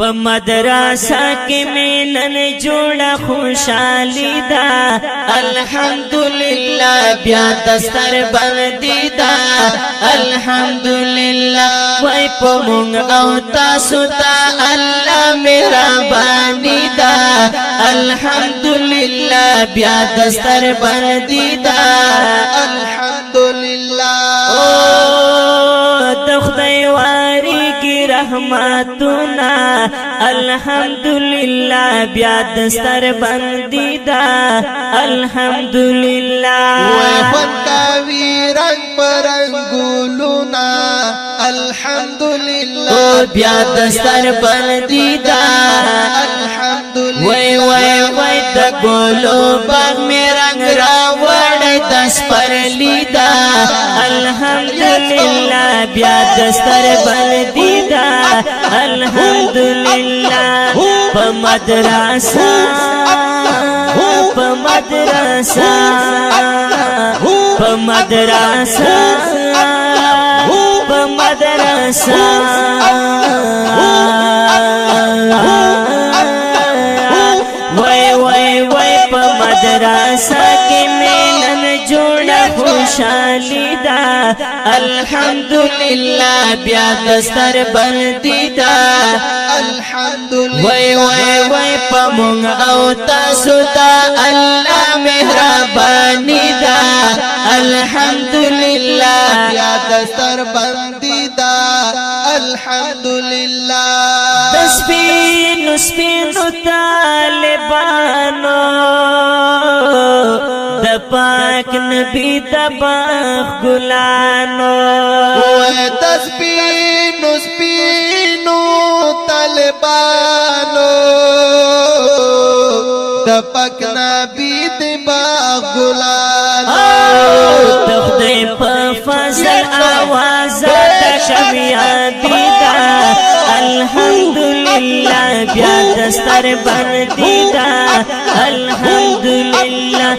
په مدرسه کې مینن جوړه خوشالي ده الحمدلله بیا دستر بندي ده الحمدلله وای په مونږ او تاسو ته الله مهرباني ده الحمدلله بیا دستر بندي ده الحمدلله د خدای واری کی رحمتنا الحمدلله بیا دستر بندی دا الحمدلله وای فنکاوی رنگ پرنگولونا الحمدلله بیا دستر بندی دا الحمدلله وای وای وای د ګلو باغ می رنگ را وړ دس پر لیدا الحمدلله بیا دستر بندی دا الحمدلله په مدرسه په مدرسه په مدرسه په مدرسه وای وای وای په مدرسه کې مینن جوړه خوشالي ده الحمدلله بیا دستر بندي ده الحمدلله وای وای وای په مونږ او تاسو ته الله مهرباني ده الحمدلله بیا دستر بندی دا الحمدلله سپینو سپینو طالبانو د پاک نبی د باغ ګلانو وای تسبینو سپینو طالبانو د پاک نبی د باغ ګلانو د خدای په فضل आवाज د شمیابی دا الحمدلله بیا دستر بندی دا الحمدلله